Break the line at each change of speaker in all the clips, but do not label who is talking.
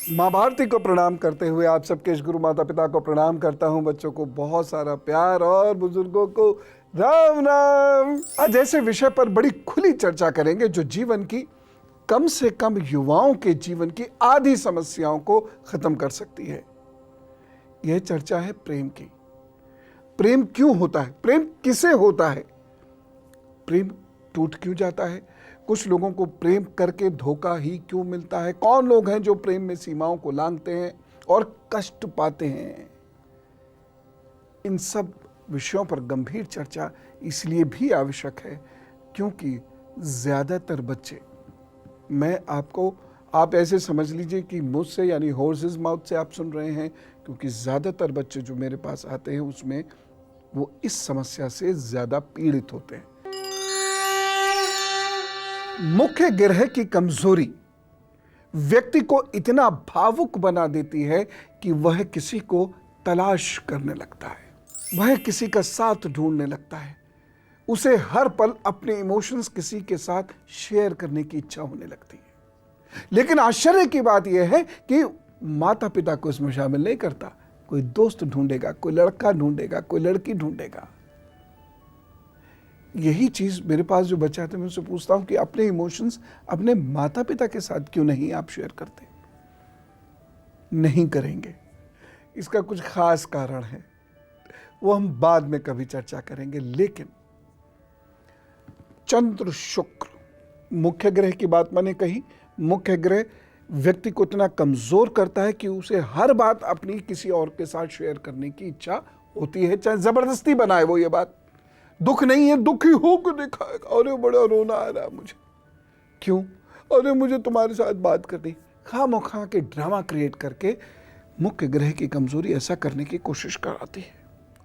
माँ भारती को प्रणाम करते हुए आप सबके इस गुरु माता पिता को प्रणाम करता हूँ। बच्चों को बहुत सारा प्यार और बुजुर्गों को राम राम। आज ऐसे विषय पर बड़ी खुली चर्चा करेंगे जो जीवन की कम से कम युवाओं के जीवन की आधी समस्याओं को खत्म कर सकती है। यह चर्चा है प्रेम की। प्रेम क्यों होता है? प्रेम किसे होता है? प्रेम टूट क्यों जाता है? कुछ लोगों को प्रेम करके धोखा ही क्यों मिलता है? कौन लोग हैं जो प्रेम में सीमाओं को लांघते हैं और कष्ट पाते हैं? इन सब विषयों पर गंभीर चर्चा इसलिए भी आवश्यक है क्योंकि ज्यादातर बच्चे, आप ऐसे समझ लीजिए कि मुझसे यानी हॉर्सेस माउथ से आप सुन रहे हैं, क्योंकि ज्यादातर बच्चे जो मेरे पास आते हैं उसमें वो इस समस्या से ज्यादा पीड़ित होते हैं। मुख्य ग्रह की कमजोरी व्यक्ति को इतना भावुक बना देती है कि वह किसी को तलाश करने लगता है, वह किसी का साथ ढूंढने लगता है, उसे हर पल अपने इमोशंस किसी के साथ शेयर करने की इच्छा होने लगती है। लेकिन आश्चर्य की बात यह है कि माता पिता को इसमें शामिल नहीं करता। कोई दोस्त ढूंढेगा, कोई लड़का ढूंढेगा, कोई लड़की ढूंढेगा। यही चीज मेरे पास जो बच्चे आते हैं, मैं उनसे पूछता हूं कि अपने इमोशंस अपने माता पिता के साथ क्यों नहीं आप शेयर करते? नहीं करेंगे। इसका कुछ खास कारण है, वो हम बाद में कभी चर्चा करेंगे। लेकिन चंद्र शुक्र मुख्य ग्रह की बात मैंने कही। मुख्य ग्रह व्यक्ति को इतना कमजोर करता है कि उसे हर बात अपनी किसी और के साथ शेयर करने की इच्छा होती है, चाहे जबरदस्ती बनाए वो ये बात। दुख नहीं है, दुखी होकर दिखाएगा, अरे बड़ा रोना आ रहा है मुझे, क्यों? अरे मुझे तुम्हारे साथ बात करनी। खामोखा के ड्रामा क्रिएट करके मुख्य ग्रह की कमजोरी ऐसा करने की कोशिश कराती है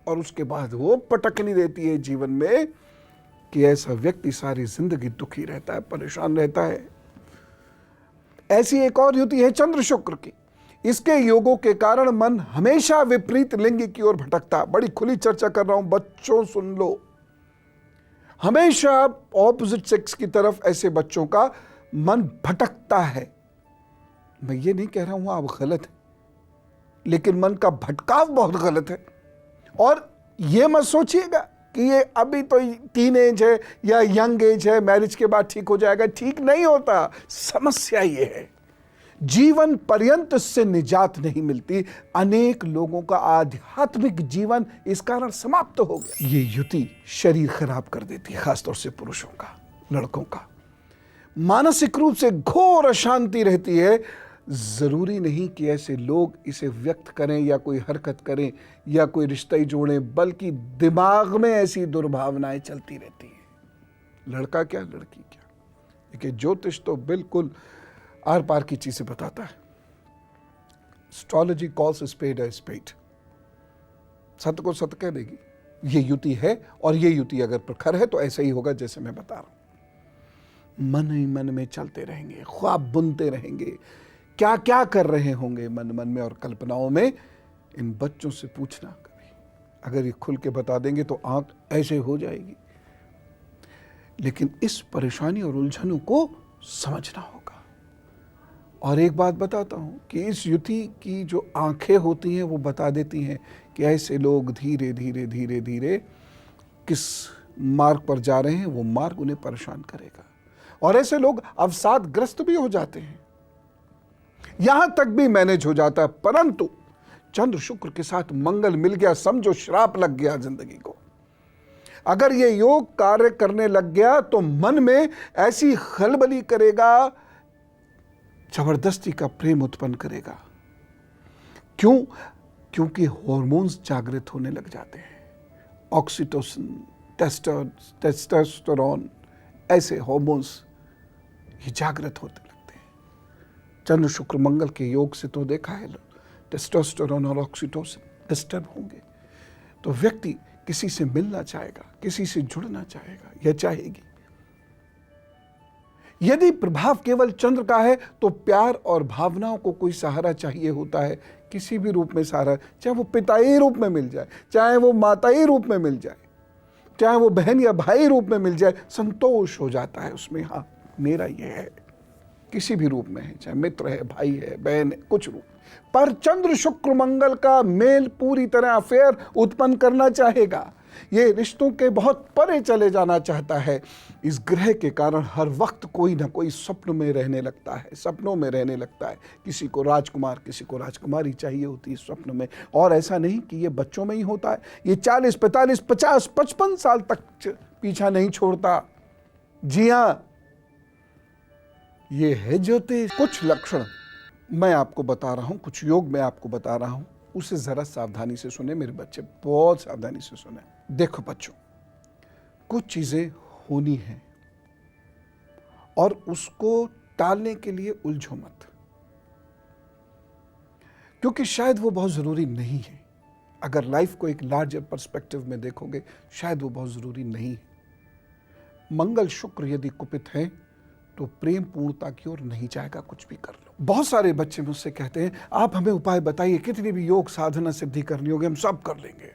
और उसके बाद वो पटकनी देती है जीवन में कि ऐसा व्यक्ति सारी जिंदगी दुखी रहता है, परेशान रहता है। ऐसी एक और युति है चंद्र शुक्र की। इसके योगों के कारण मन हमेशा विपरीत लिंग की ओर भटकता। बड़ी खुली चर्चा कर रहा हूं, बच्चों सुन लो। हमेशा ऑपोजिट सेक्स की तरफ ऐसे बच्चों का मन भटकता है। मैं ये नहीं कह रहा हूं आप गलत है, लेकिन मन का भटकाव बहुत गलत है। और ये मत सोचिएगा कि ये अभी तो टीन एज है या यंग एज है, मैरिज के बाद ठीक हो जाएगा। ठीक नहीं होता। समस्या ये है, जीवन पर्यंत इससे निजात नहीं मिलती। अनेक लोगों का आध्यात्मिक जीवन इस कारण समाप्त हो गया। ये युति शरीर खराब कर देती है, खासतौर से पुरुषों का, लड़कों का। मानसिक रूप से घोर अशांति रहती है। जरूरी नहीं कि ऐसे लोग इसे व्यक्त करें या कोई हरकत करें या कोई रिश्ता ही जोड़ें, बल्कि दिमाग में ऐसी दुर्भावनाएं चलती रहती हैं। लड़का क्या, लड़की क्या। देखिए, ज्योतिष तो बिल्कुल आर पार की चीजें बताता है। Astrology calls spade a spade. सत्य को सत्य कह देगी। ये युति है और ये युति अगर प्रखर है तो ऐसा ही होगा जैसे मैं बता रहा हूं। मन ही मन में चलते रहेंगे, ख्वाब बुनते रहेंगे, क्या क्या कर रहे होंगे मन मन में और कल्पनाओं में। इन बच्चों से पूछना कभी, अगर ये खुल के बता देंगे तो आंख ऐसे हो जाएगी। लेकिन इस परेशानी और उलझनों को समझना होगा। और एक बात बताता हूं कि इस युति की जो आंखें होती हैं वो बता देती हैं कि ऐसे लोग धीरे धीरे धीरे धीरे किस मार्ग पर जा रहे हैं। वो मार्ग उन्हें परेशान करेगा और ऐसे लोग अवसादग्रस्त भी हो जाते हैं, यहां तक भी मैनेज हो जाता है। परंतु चंद्र शुक्र के साथ मंगल मिल गया, समझो श्राप लग गया जिंदगी को। अगर ये योग कार्य करने लग गया तो मन में ऐसी खलबली करेगा, जबरदस्ती का प्रेम उत्पन्न करेगा। क्यों? क्योंकि हॉर्मोन्स जागृत होने लग जाते हैं। ऑक्सीटोसिन, टेस्टोस्टेरोन, ऐसे हॉर्मोन्स ये जागृत होते लगते हैं। चंद्र शुक्र मंगल के योग से तो देखा है, टेस्टोस्टेरोन और ऑक्सीटोसिन डिस्टर्ब होंगे तो व्यक्ति किसी से मिलना चाहेगा, किसी से जुड़ना चाहेगा या चाहेगी। यदि प्रभाव केवल चंद्र का है तो प्यार और भावनाओं को कोई सहारा चाहिए होता है, किसी भी रूप में सहारा, चाहे वो पिताई रूप में मिल जाए, चाहे वो माताई रूप में मिल जाए, चाहे वो बहन या भाई रूप में मिल जाए, संतोष हो जाता है उसमें। हाँ, मेरा ये है। किसी भी रूप में है, चाहे मित्र है, भाई है, बहन है, कुछ रूप, पर चंद्र शुक्र मंगल का मेल पूरी तरह अफेयर उत्पन्न करना चाहेगा। ये रिश्तों के बहुत परे चले जाना चाहता है। इस ग्रह के कारण हर वक्त कोई ना कोई सपनों में रहने लगता है। किसी को राजकुमार, किसी को राजकुमारी चाहिए होती है स्वप्न में। और ऐसा नहीं कि ये बच्चों में ही होता है, ये 40, 45, 50, 55 साल तक पीछा नहीं छोड़ता। जी हाँ, ये है ज्योतिष। कुछ लक्षण मैं आपको बता रहा हूं, कुछ योग मैं आपको बता रहा हूं, उसे जरा सावधानी से सुने मेरे बच्चे, बहुत सावधानी से सुने। देखो बच्चों, कुछ चीजें होनी है और उसको टालने के लिए उलझो मत, क्योंकि शायद वो बहुत जरूरी नहीं है। अगर लाइफ को एक लार्जर पर्सपेक्टिव में देखोगे, शायद वो बहुत जरूरी नहीं है। मंगल शुक्र यदि कुपित है तो प्रेम पूर्णता की ओर नहीं जाएगा, कुछ भी कर लो। बहुत सारे बच्चे मुझसे कहते हैं, आप हमें उपाय बताइए, कितनी भी योग साधना सिद्धि करनी होगी हम सब कर लेंगे।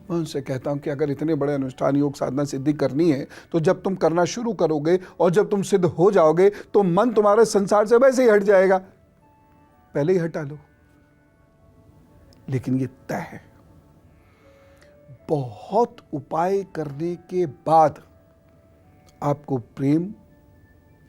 मैं उनसे कहता हूं कि अगर इतने बड़े अनुष्ठान योग साधना सिद्धि करनी है तो जब तुम करना शुरू करोगे और जब तुम सिद्ध हो जाओगे तो मन तुम्हारे संसार से वैसे ही हट जाएगा, पहले ही हटा लो। लेकिन ये तय है, बहुत उपाय करने के बाद आपको प्रेम,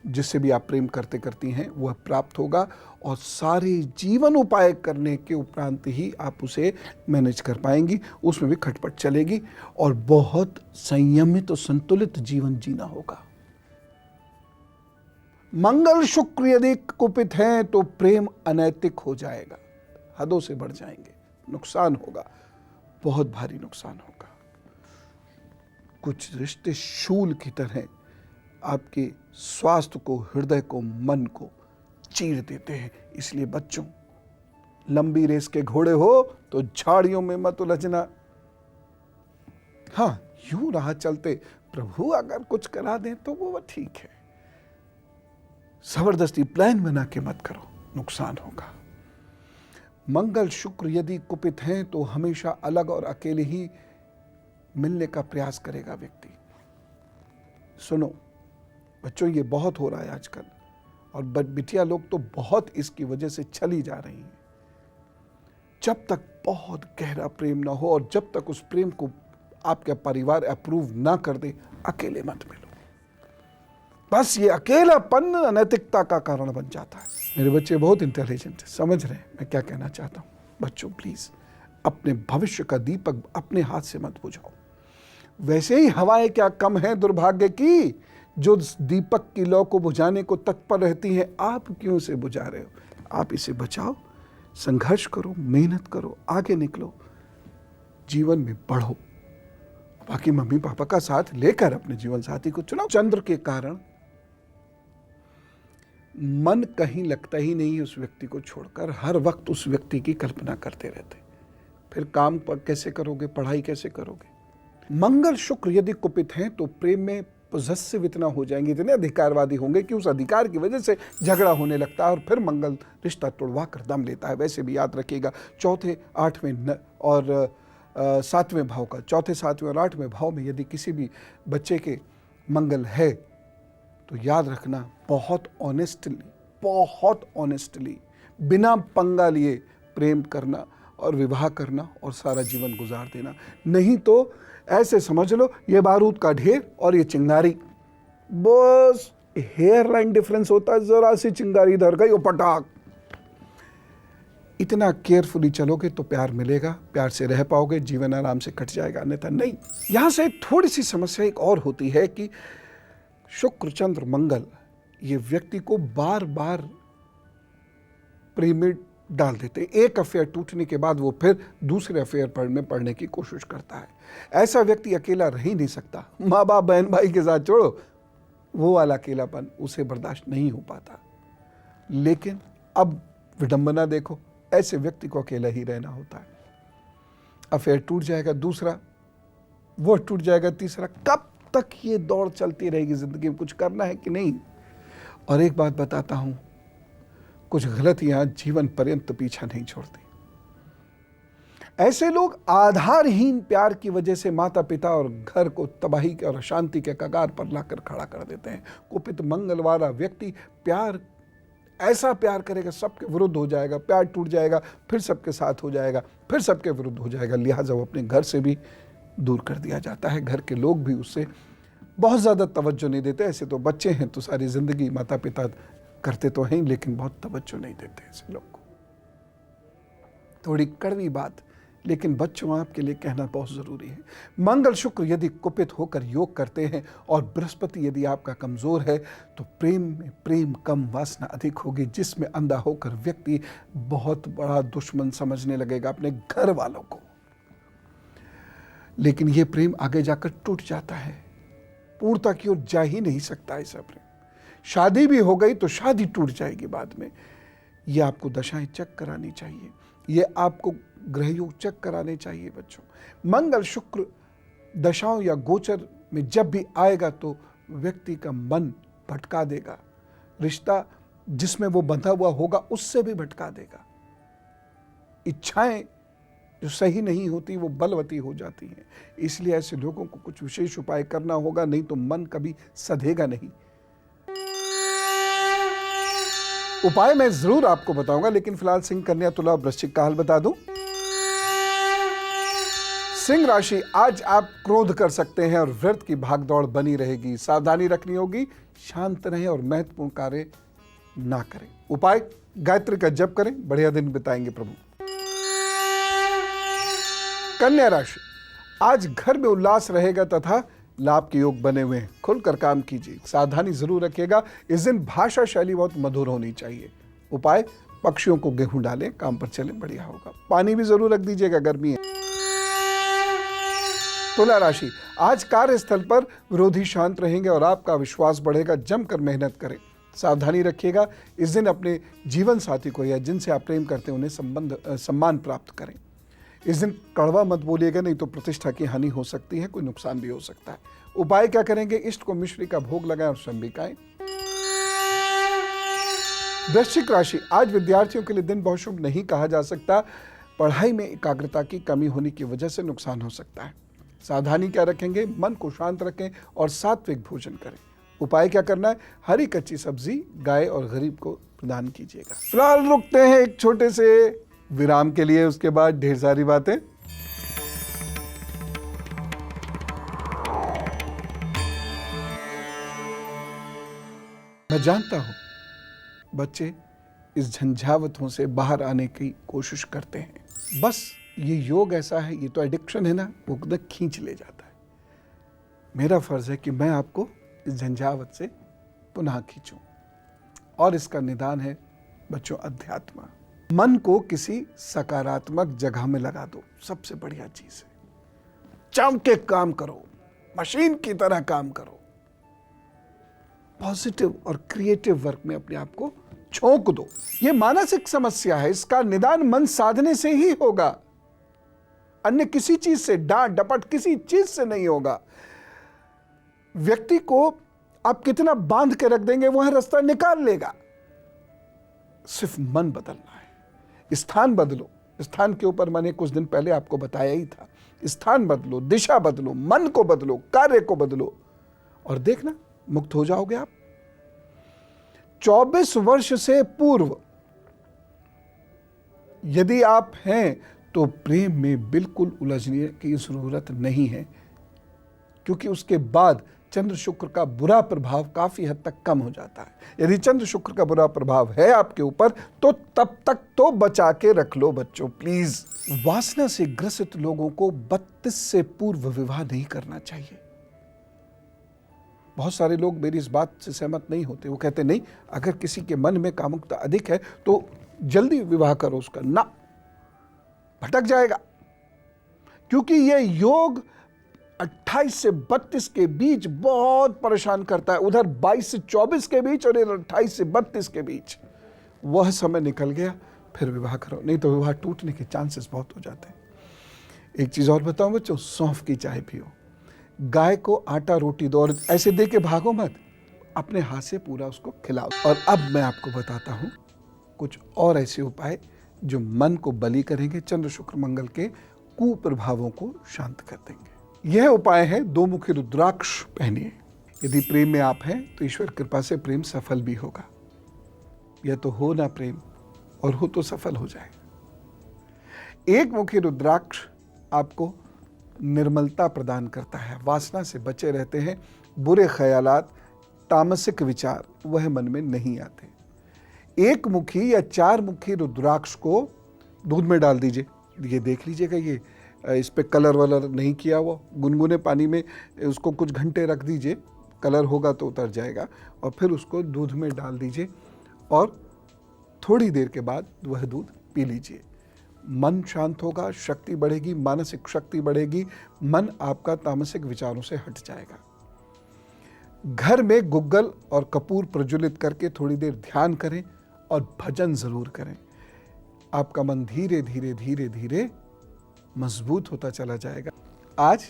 जिससे भी आप प्रेम करती हैं, वह प्राप्त होगा और सारे जीवन उपाय करने के उपरांत ही आप उसे मैनेज कर पाएंगी। उसमें भी खटपट चलेगी और बहुत संयमित और संतुलित जीवन जीना होगा। मंगल शुक्र यदि कुपित हैं तो प्रेम अनैतिक हो जाएगा, हदों से बढ़ जाएंगे, नुकसान होगा, बहुत भारी नुकसान होगा। कुछ रिश्ते शूल की तरह आपके स्वास्थ्य को, हृदय को, मन को चीर देते हैं। इसलिए बच्चों, लंबी रेस के घोड़े हो तो झाड़ियों में मत उलझना। हाँ, यूं राह चलते प्रभु अगर कुछ करा दें तो वो ठीक है, जबरदस्ती प्लान बना के मत करो, नुकसान होगा। मंगल शुक्र यदि कुपित हैं तो हमेशा अलग और अकेले ही मिलने का प्रयास करेगा व्यक्ति। सुनो बच्चों, ये बहुत हो रहा है आजकल और बिटिया लोग तो बहुत इसकी वजह से चली जा रही हैं। जब तक बहुत गहरा प्रेम ना हो और जब तक उस प्रेम को आपका परिवार अप्रूव ना कर दे, अकेले मत मिलो। बस ये अकेलापन अनैतिकता का कारण बन जाता है। मेरे बच्चे बहुत इंटेलिजेंट है, समझ रहे हैं मैं क्या कहना चाहता हूँ। बच्चों प्लीज अपने भविष्य का दीपक अपने हाथ से मत बुझाओ। वैसे ही हवाएं क्या कम है दुर्भाग्य की, जो दीपक की लौ को बुझाने को तत्पर रहती हैं, आप क्यों इसे बुझा रहे हो? आप इसे बचाओ, संघर्ष करो, मेहनत करो, आगे निकलो, जीवन में बढ़ो। बाकी मम्मी पापा का साथ लेकर अपने जीवन साथी को चुनाओ। चंद्र के कारण मन कहीं लगता ही नहीं उस व्यक्ति को छोड़कर, हर वक्त उस व्यक्ति की कल्पना करते रहते। फिर काम पर कैसे करोगे, पढ़ाई कैसे करोगे? मंगल शुक्र यदि कुपित हैं तो प्रेम में पोजेसिव इतना हो जाएंगे, इतने अधिकारवादी होंगे कि उस अधिकार की वजह से झगड़ा होने लगता है और फिर मंगल रिश्ता तोड़वा कर दम लेता है। वैसे भी याद रखिएगा, चौथे, 8वें और 7वें भाव का, चौथे, 7वें और 8वें भाव में यदि किसी भी बच्चे के मंगल है तो याद रखना, बहुत ऑनेस्टली बिना पंगा लिए प्रेम करना और विवाह करना और सारा जीवन गुजार देना। नहीं तो ऐसे समझ लो ये बारूद का ढेर और ये चिंगारी, बस हेयर लाइन डिफरेंस होता है, जरा सी चिंगारी इधर गई और पटाख। इतना केयरफुली चलोगे तो प्यार मिलेगा, प्यार से रह पाओगे, जीवन आराम से कट जाएगा, अन्यथा नहीं। यहां से थोड़ी सी समस्या एक और होती है कि शुक्र, चंद्र, मंगल ये व्यक्ति को बार बार प्रेम में डाल देते। एक अफेयर टूटने के बाद वो फिर दूसरे अफेयर में पढ़ने की कोशिश करता है। ऐसा व्यक्ति अकेला रह ही नहीं सकता। माँ बाप बहन भाई के साथ छोड़ो, वो वाला अकेलापन उसे बर्दाश्त नहीं हो पाता। लेकिन अब विडंबना देखो, ऐसे व्यक्ति को अकेला ही रहना होता है। अफेयर टूट जाएगा दूसरा, वो टूट जाएगा तीसरा। कब तक ये दौड़ चलती रहेगी? जिंदगी में कुछ करना है कि नहीं? और एक बात बताता हूं, कुछ गलतियां जीवन पर्यंत पीछा नहीं छोड़ती। ऐसे लोग आधारहीन प्यार की वजह से माता पिता और घर को तबाही और अशांति के कगार पर लाकर खड़ा कर देते हैं। कुपित मंगल वाला व्यक्ति प्यार ऐसा प्यार करेगा सबके विरुद्ध हो जाएगा, प्यार टूट जाएगा, फिर सबके साथ हो जाएगा, फिर सबके विरुद्ध हो जाएगा। लिहाजा वो अपने घर से भी दूर कर दिया जाता है। घर के लोग भी उससे बहुत ज़्यादा तवज्जो नहीं देते। ऐसे तो बच्चे हैं तो सारी ज़िंदगी माता पिता करते तो हैं, लेकिन बहुत तवज्जो नहीं देते ऐसे लोग को। थोड़ी कड़वी बात, लेकिन बच्चों आपके लिए कहना बहुत ज़रूरी है। मंगल शुक्र यदि कुपित होकर योग करते हैं और बृहस्पति यदि आपका कमज़ोर है तो प्रेम में प्रेम कम, वासना अधिक होगी, जिसमें अंधा होकर व्यक्ति बहुत बड़ा दुश्मन समझने लगेगा अपने घर वालों को। लेकिन यह प्रेम आगे जाकर टूट जाता है, पूर्णता की ओर जा ही नहीं सकता ऐसा प्रेम। शादी भी हो गई तो शादी टूट जाएगी बाद में। यह आपको दशाएं चेक करानी चाहिए, ये आपको ग्रहयोग चेक कराने चाहिए बच्चों। मंगल शुक्र दशाओं या गोचर में जब भी आएगा तो व्यक्ति का मन भटका देगा, रिश्ता जिसमें वो बंधा हुआ होगा उससे भी भटका देगा। इच्छाएं जो सही नहीं होती वो बलवती हो जाती हैं। इसलिए ऐसे लोगों को कुछ विशेष उपाय करना होगा, नहीं तो मन कभी सधेगा नहीं। उपाय मैं जरूर आपको बताऊंगा, लेकिन फिलहाल सिंह, कन्या, तुला, वृश्चिक का हाल बता दूं। सिंह राशि, आज आप क्रोध कर सकते हैं और व्यर्थ की भागदौड़ बनी रहेगी। सावधानी रखनी होगी, शांत रहें और महत्वपूर्ण कार्य ना करें। उपाय, गायत्री का जप करें, बढ़िया दिन बिताएंगे प्रभु। कन्या राशि, आज घर में उल्लास रहेगा तथा लाभ के योग बने हुए हैं। खुलकर काम कीजिए, सावधानी जरूर रखिएगा। इस दिन भाषा शैली बहुत मधुर होनी चाहिए। उपाय, पक्षियों को गेहूं डालें, काम पर चलें, बढ़िया होगा। पानी भी जरूर रख दीजिएगा, गर्मी है। तुला राशि, आज कार्यस्थल पर विरोधी शांत रहेंगे और आपका विश्वास बढ़ेगा। जमकर मेहनत करें, सावधानी रखिएगा। इस दिन अपने जीवन साथी को या जिनसे आप प्रेम करते हैं उन्हें सम्मान प्राप्त करें। इस दिन कड़वा मत बोलिएगा, नहीं तो प्रतिष्ठा की हानि हो सकती है, कोई नुकसान भी हो सकता है। उपाय क्या करेंगे, इष्ट को मिश्री का भोग लगाएं और स्वयं भी खाएं। वृश्चिक राशि, आज विद्यार्थियों के लिए दिन बहुत शुभ नहीं कहा जा सकता। पढ़ाई में एकाग्रता की कमी होने की वजह से नुकसान हो सकता है। सावधानी क्या रखेंगे, मन को शांत रखें और सात्विक भोजन करें। उपाय क्या करना है, हरी कच्ची सब्जी गाय और गरीब को प्रदान कीजिएगा। फिलहाल रुकते हैं एक छोटे से विराम के लिए, उसके बाद ढेर सारी बातें। मैं जानता हूं बच्चे इस झंझावतों से बाहर आने की कोशिश करते हैं, बस ये योग ऐसा है, ये तो एडिक्शन है ना, वो खुद खींच ले जाता है। मेरा फर्ज है कि मैं आपको इस झंझावत से पुनः खींचूं, और इसका निदान है बच्चों अध्यात्म। मन को किसी सकारात्मक जगह में लगा दो, सबसे बढ़िया चीज है। जम के काम करो, मशीन की तरह काम करो, पॉजिटिव और क्रिएटिव वर्क में अपने आप को झोंक दो। यह मानसिक समस्या है, इसका निदान मन साधने से ही होगा, अन्य किसी चीज से, डांट डपट किसी चीज से नहीं होगा। व्यक्ति को आप कितना बांध के रख देंगे वह रास्ता निकाल लेगा। सिर्फ मन बदलना है। स्थान बदलो, स्थान के ऊपर मैंने कुछ दिन पहले आपको बताया ही था। स्थान बदलो, दिशा बदलो, मन को बदलो, कार्य को बदलो और देखना मुक्त हो जाओगे आप। 24 वर्ष से पूर्व यदि आप हैं तो प्रेम में बिल्कुल उलझने की जरूरत नहीं है, क्योंकि उसके बाद चंद्र शुक्र का बुरा प्रभाव काफी हद तक कम हो जाता है। यदि चंद्र शुक्र का बुरा प्रभाव है आपके ऊपर तो तब तक तो बचा के रख लो बच्चों, प्लीज। वासना से ग्रसित लोगों को 32 से पूर्व विवाह नहीं करना चाहिए। बहुत सारे लोग मेरी इस बात से सहमत नहीं होते। वो कहते नहीं, अगर किसी के मन में कामुकता अधिक है तो जल्दी विवाह करो उसका, ना, भटक जाएगा। क्योंकि ये योग 28 से 32 के बीच बहुत परेशान करता है। उधर 22 से 24 के बीच और इधर 28 से 32 के बीच वह समय निकल गया, फिर विवाह करो, नहीं तो विवाह टूटने के चांसेस बहुत हो जाते हैं। एक चीज और बताऊं बच्चों, सौंफ की चाय पियो, गाय को आटा रोटी दो और ऐसे दे के भागो मत, अपने हाथ से पूरा उसको खिलाओ। और अब मैं आपको बताता हूं कुछ और ऐसे उपाय जो मन को बलि करेंगे, चंद्र शुक्र मंगल के कुप्रभावों को शांत कर देंगे। यह उपाय है 2 मुखी रुद्राक्ष पहनिए। यदि प्रेम में आप हैं तो ईश्वर कृपा से प्रेम सफल भी होगा। या तो हो ना प्रेम, और हो तो सफल हो जाए। एक मुखी रुद्राक्ष आपको निर्मलता प्रदान करता है, वासना से बचे रहते हैं, बुरे ख्यालात, तामसिक विचार वह मन में नहीं आते। एक मुखी या 4 मुखी रुद्राक्ष को दूध में डाल दीजिए। ये देख लीजिएगा, ये इस पे कलर वलर नहीं किया हुआ, गुनगुने पानी में उसको कुछ घंटे रख दीजिए, कलर होगा तो उतर जाएगा, और फिर उसको दूध में डाल दीजिए और थोड़ी देर के बाद वह दूध पी लीजिए। मन शांत होगा, शक्ति बढ़ेगी, मानसिक शक्ति बढ़ेगी, मन आपका तामसिक विचारों से हट जाएगा। घर में गुग्गल और कपूर प्रज्वलित करके थोड़ी देर ध्यान करें और भजन जरूर करें। आपका मन धीरे धीरे धीरे धीरे मजबूत होता चला जाएगा। आज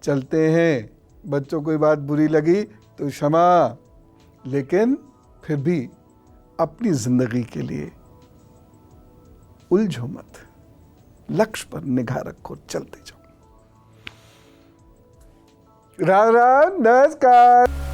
चलते हैं, बच्चों को बात बुरी लगी तो क्षमा, लेकिन फिर भी अपनी जिंदगी के लिए उलझो मत, लक्ष्य पर निगाह रखो, चलते जाओ। राम राम, नमस्कार।